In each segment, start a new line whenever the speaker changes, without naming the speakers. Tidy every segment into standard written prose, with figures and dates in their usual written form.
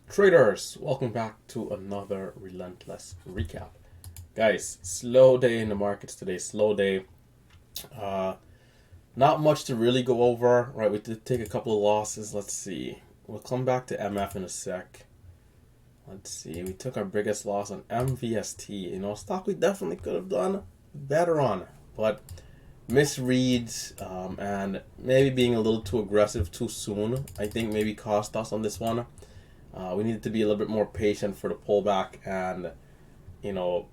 Traders, welcome back to another Relentless recap. Guys, slow day in the markets today, slow day. Uh, Not much to really go over, right? We did take a couple of losses. Let's see. We'll come back to MF in a sec. Let's see. We took our biggest loss on MVST. Stock we definitely could have done better on, but misreads and maybe being a little too aggressive too soon, I think maybe cost us on this one. We needed to be a little bit more patient for the pullback and, you know,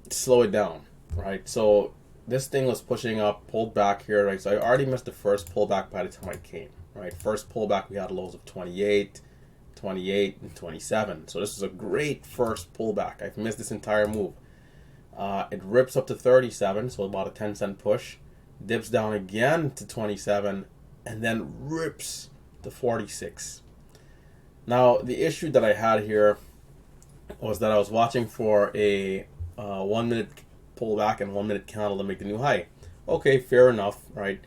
slow it down, right? So this thing was pushing up, pulled back here, right? So I already missed the first pullback by the time I came, right? First pullback, we had lows of 28, 28, and 27. So this was a great first pullback. I've missed this entire move. It rips up to 37, so about a 10-cent push. Dips down again to 27, and then rips to 46. Now, the issue that I had here was that I was watching for a 1 minute pullback and 1 minute candle to make the new high. Okay, fair enough, right?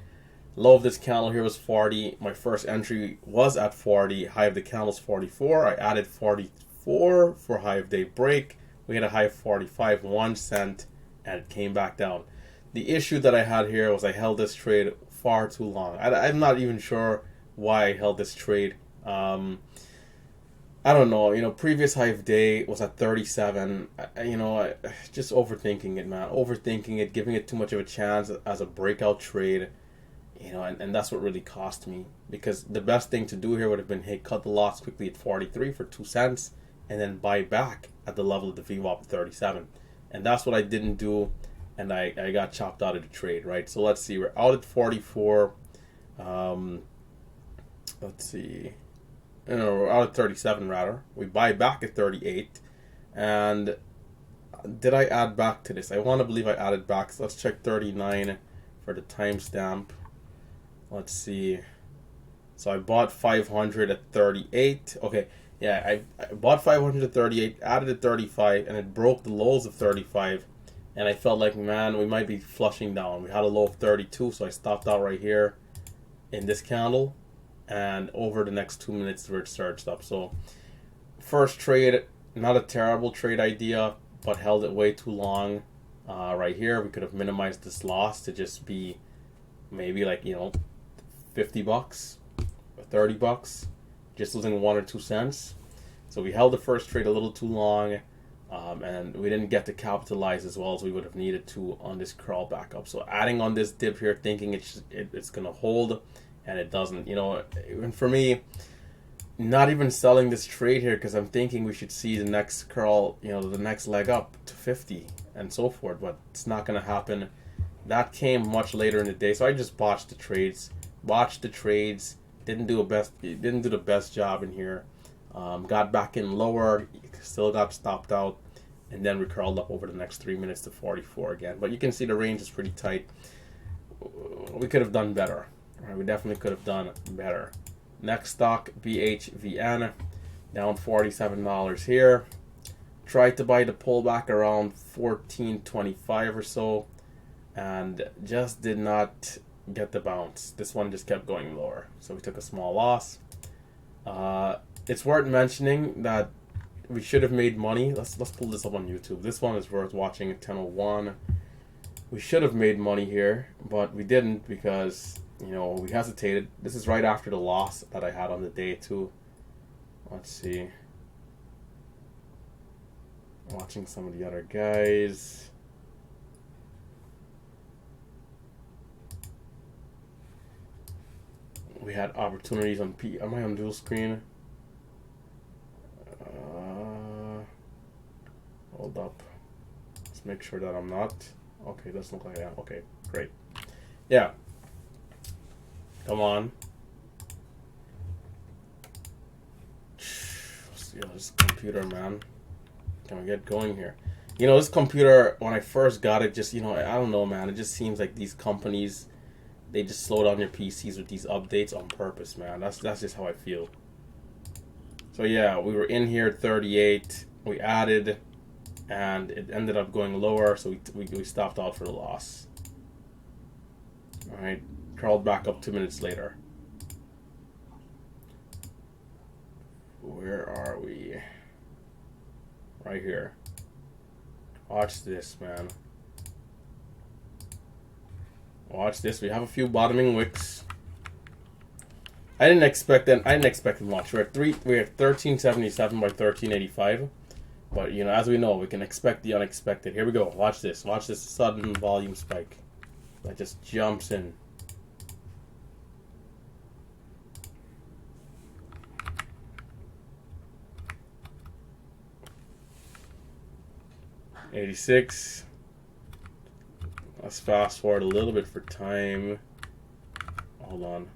Low of this candle here was 40. My first entry was at 40. High of the candle is 44. I added 44 for high of day break. We had a high of 45, 1 cent, and it came back down. The issue that I had here was I held this trade far too long. I'm not even sure why I held this trade. I don't know. Previous high of day was at 37. Just overthinking it, man. Overthinking it, giving it too much of a chance as a breakout trade. And that's what really cost me. Because the best thing to do here would have been, hey, cut the loss quickly at 43 for 2 cents, and then buy back at the level of the VWAP of 37. And that's what I didn't do, and I got chopped out of the trade, right? So let's see. We're out at 44. Let's see. We're out at 37 rather. We buy back at 38. And did I add back to this? I want to believe I added back. So let's check 39 for the timestamp. Let's see. So I bought 500 at 38. Okay, yeah, I bought 500 at 38, added at 35, and it broke the lows of 35. And I felt like, man, we might be flushing down. We had a low of 32, so I stopped out right here in this candle. And over the next 2 minutes, where it surged up. So first trade, not a terrible trade idea, but held it way too long. Right here, we could have minimized this loss to just be maybe like, $50 or $30, just losing 1 or 2 cents. So we held the first trade a little too long, and we didn't get to capitalize as well as we would have needed to on this crawl back up. So adding on this dip here, thinking it's going to hold, and it doesn't. And for me, not even selling this trade here because I'm thinking we should see the next curl, the next leg up to 50 and so forth, but it's not going to happen. That came much later in the day, so I just botched the trades. Didn't do the best job in here. Got back in lower, still got stopped out, and then we curled up over the next 3 minutes to 44 again. But you can see the range is pretty tight. We could have done better. Right, we definitely could have done better. Next stock, BHVIE, down $47 here. Tried to buy the pullback around 14.25 or so, and just did not get the bounce. This one just kept going lower, so we took a small loss. It's worth mentioning that we should have made money. Let's pull this up on YouTube. This one is worth watching at 10:01. We should have made money here, but we didn't because we hesitated. This is right after the loss that I had on the day too. Let's see. Watching some of the other guys. We had opportunities on P. Am I on dual screen? Hold up. Let's make sure that I'm not. Okay, doesn't look like I am. Okay, great. Yeah. Come on. This computer, man. Can we get going here? This computer, when I first got it, just, I don't know, man. It just seems like these companies, they just slow down your PCs with these updates on purpose, man. That's just how I feel. So, yeah, we were in here at 38. We added, and it ended up going lower, so we stopped out for the loss. All right. Crawled back up 2 minutes later. Where are we? Right here. Watch this, man. Watch this. We have a few bottoming wicks. I didn't expect that. I didn't expect much. We're at 1377 by 1385. But you know, as we know, we can expect the unexpected. Here we go. Watch this. Watch this sudden volume spike that just jumps in. $86. Let's fast forward a little bit for time. Hold on.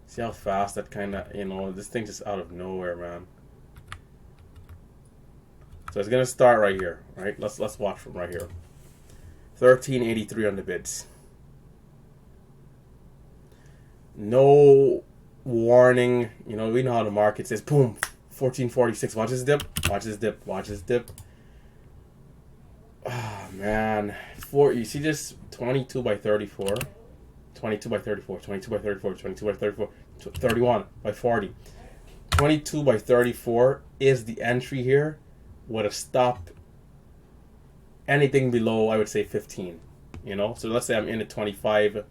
See how fast that kind of, you know, this thing's just out of nowhere, man. So it's gonna start right here, right? Let's watch from right here. 1383 on the bids. No warning. You know, we know how the market says. Boom. 1446. Watch this dip. Watch this dip. Watch this dip. Oh, man. You see this 22 by 34? 22 by 34. 22 by 34. 22 by 34. 31 by 40. 22 by 34 is the entry here with a stop anything below, I would say, 15. You know? So let's say I'm in at 25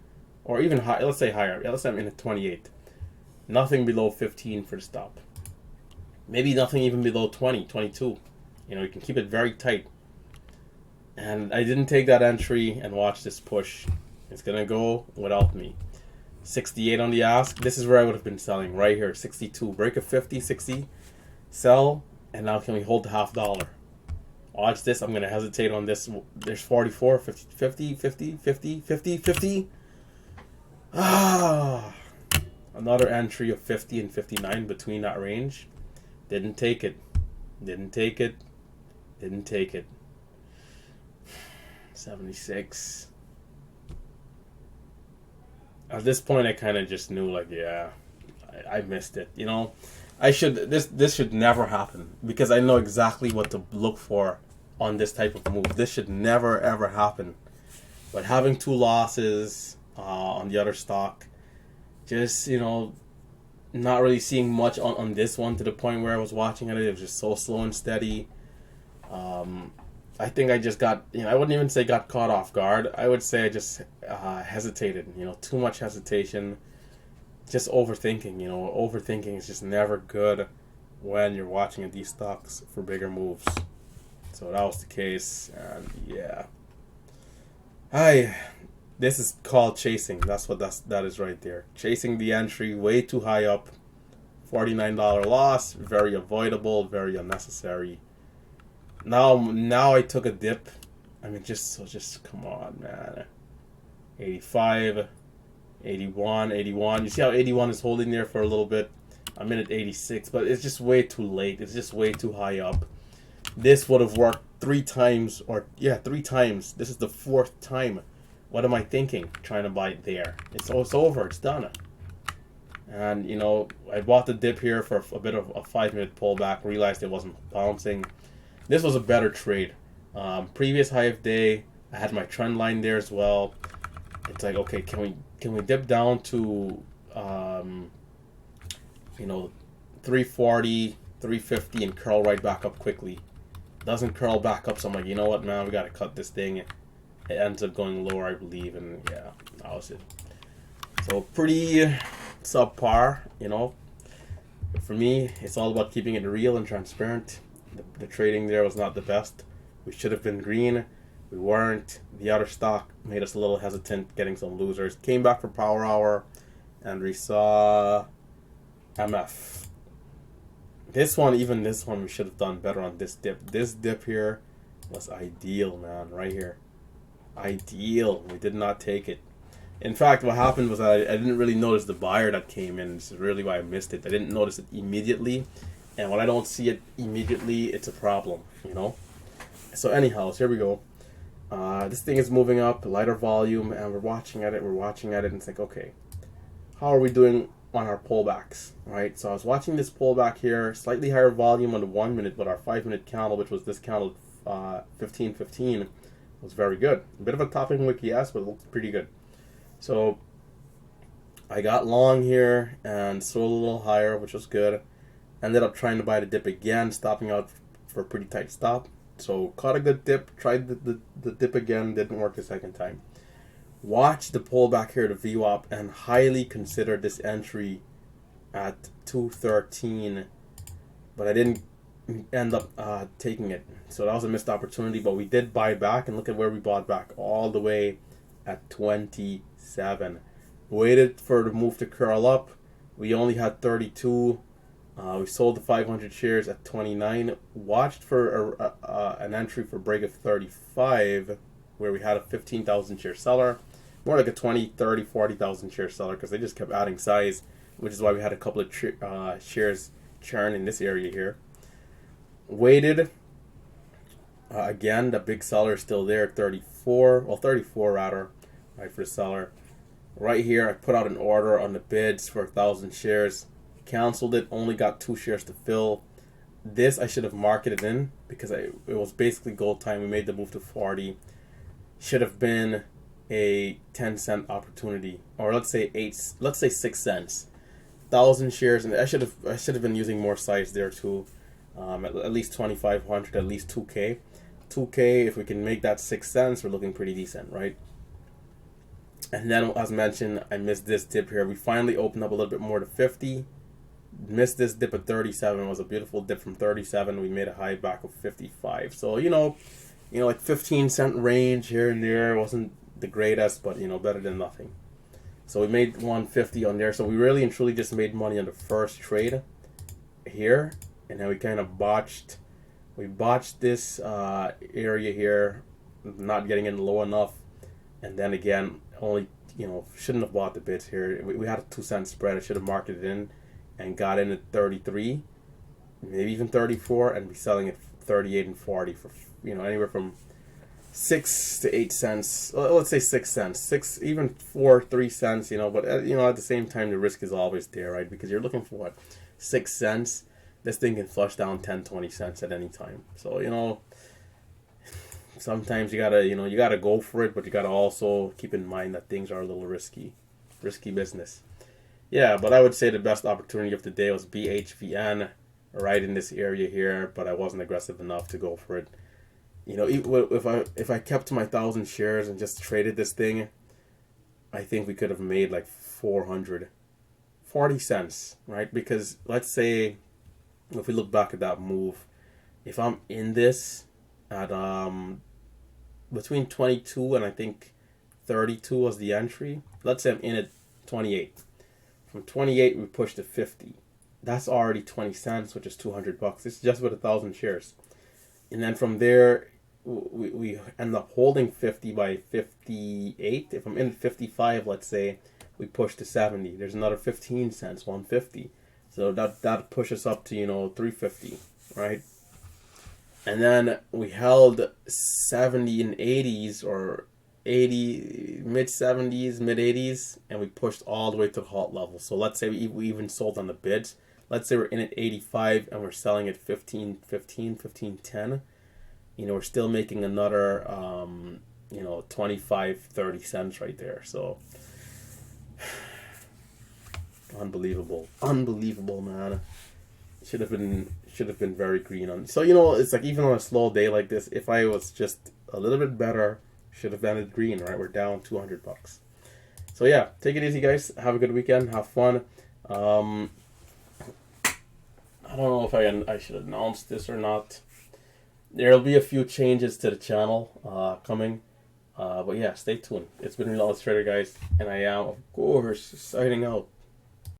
or even high. Let's say higher. Yeah, let's say I'm in at 28. Nothing below 15 for the stop. Maybe nothing even below 20, 22. You know, you can keep it very tight. And I didn't take that entry and watch this push. It's going to go without me. 68 on the ask. This is where I would have been selling right here. 62. Break of 50, 60. Sell. And now can we hold the $half? Watch this. I'm going to hesitate on this. There's 44, 50, 50, 50, 50, 50, 50. Ah. Another entry of 50 and 59 between that range. Didn't take it. Didn't take it. Didn't take it. 76. At this point, I kind of just knew, like, yeah, I missed it. You know, this should never happen because I know exactly what to look for on this type of move. This should never ever happen. But having two losses on the other stock, just, you know, not really seeing much on this one to the point where I was watching it. It was just so slow and steady. I think I just got, you know, I wouldn't even say got caught off guard. I would say I just hesitated, you know, too much hesitation, just overthinking, you know. Overthinking is just never good when you're watching at these stocks for bigger moves. So that was the case, and yeah. This is called chasing. That's what that is right there. Chasing the entry way too high up. $49 loss, very avoidable, very unnecessary. Now I took a dip. I mean, just come on, man. 85, 81, 81. You see how 81 is holding there for a little bit? I'm in at 86, but it's just way too late. It's just way too high up. This would have worked 3 times, or yeah, 3 times. This is the 4th time. What am I thinking? Trying to buy it there. It's over. It's done. And, you know, I bought the dip here for a bit of a 5-minute pullback. Realized it wasn't bouncing. This was a better trade. Previous high of day, I had my trend line there as well. It's like, okay, can we dip down to, you know, 340, 350 and curl right back up quickly? Doesn't curl back up, so I'm like, you know what, man, we got to cut this thing. It ends up going lower, I believe, and yeah, that was it. So pretty subpar, you know. For me, it's all about keeping it real and transparent. The trading there was not the best. We should have been green. We weren't. The other stock made us a little hesitant, getting some losers. Came back for power hour, and we saw MF. This one, we should have done better on this dip. This dip here was ideal, man, right here. Ideal. We did not take it. In fact, what happened was I didn't really notice the buyer that came in. This is really why I missed it. I didn't notice it immediately. And when I don't see it immediately, it's a problem, you know? So anyhow, so here we go. This thing is moving up, lighter volume, and we're watching at it, and it's like, okay, how are we doing on our pullbacks, right? So I was watching this pullback here, slightly higher volume on the 1 minute, but our 5-minute candle, which was this candle 1515, was very good. A bit of a topping wick, yes, but it looked pretty good. So I got long here and sold a little higher, which was good. Ended up trying to buy the dip again, stopping out for a pretty tight stop. So caught a good dip, tried the dip again, didn't work the second time. Watch the pullback here to VWAP and highly consider this entry at 213, but I didn't end up taking it. So that was a missed opportunity, but we did buy back, and look at where we bought back, all the way at 27. Waited for the move to curl up. We only had 32. We sold the 500 shares at 29. Watched for an entry for break of 35, where we had a 15,000 share seller. More like a 20, 30, 40,000 share seller, because they just kept adding size, which is why we had a couple of shares churn in this area here. Waited. Again, the big seller is still there, 34 rather, right, for the seller. Right here, I put out an order on the bids for 1,000 shares. Canceled it, only got 2 shares to fill. This I should have marketed in, because it was basically gold time. We made the move to 40. Should have been a 10-cent opportunity, or let's say 6 cents. 1,000 shares, and I should have been using more size there too. At least 2,500, at least 2K. 2K, if we can make that 6 cents, we're looking pretty decent, right? And then, as mentioned, I missed this dip here. We finally opened up a little bit more to 50. Missed this dip at 37. It was a beautiful dip from 37. We made a high back of 55. So, like 15-cent range here and there. Wasn't the greatest, but, better than nothing. So we made 150 on there. So we really and truly just made money on the first trade here. And then we kind of botched this area here, not getting in low enough. And then again, only, shouldn't have bought the bids here. We had a 2-cent spread. I should have marked it in and got in at 33, maybe even 34, and be selling at 38 and 40 for, anywhere from 6 to 8 cents. Let's say 6 cents, 6, even 4, 3 cents, but at the same time, the risk is always there, right? Because you're looking for 6 cents. This thing can flush down 10, 20 cents at any time. So, sometimes you gotta go for it, but you gotta also keep in mind that things are a little risky business. Yeah, but I would say the best opportunity of the day was BHVN, right in this area here, but I wasn't aggressive enough to go for it. If I kept to my 1,000 shares and just traded this thing, I think we could have made like 440 cents, right? Because let's say, if we look back at that move, if I'm in this at between 22 and I think 32 was the entry, let's say I'm in at 28. From 28 we pushed to 50. That's already 20 cents, which is $200. It's just with 1,000 shares. And then from there we end up holding 50 by 58. If I'm in at 55, let's say, we push to 70. There's another 15 cents, 150. So that pushes up to 350, right? And then we held 70 and 80s, or 80, mid 70s, mid 80s, and we pushed all the way to the halt level. So let's say we even sold on the bids. Let's say we're in at 85 and we're selling at 15.10. We're still making another 25, 30 cents right there. So unbelievable, man. Should have been very green on. So it's like, even on a slow day like this, if I was just a little bit better, should have ended green, right? We're down $200. So yeah, take it easy, guys. Have a good weekend. Have fun. I don't know if I should announce this or not. There'll be a few changes to the channel coming. But yeah, stay tuned. It's been Relentless Trader, guys, and I am, of course, signing out.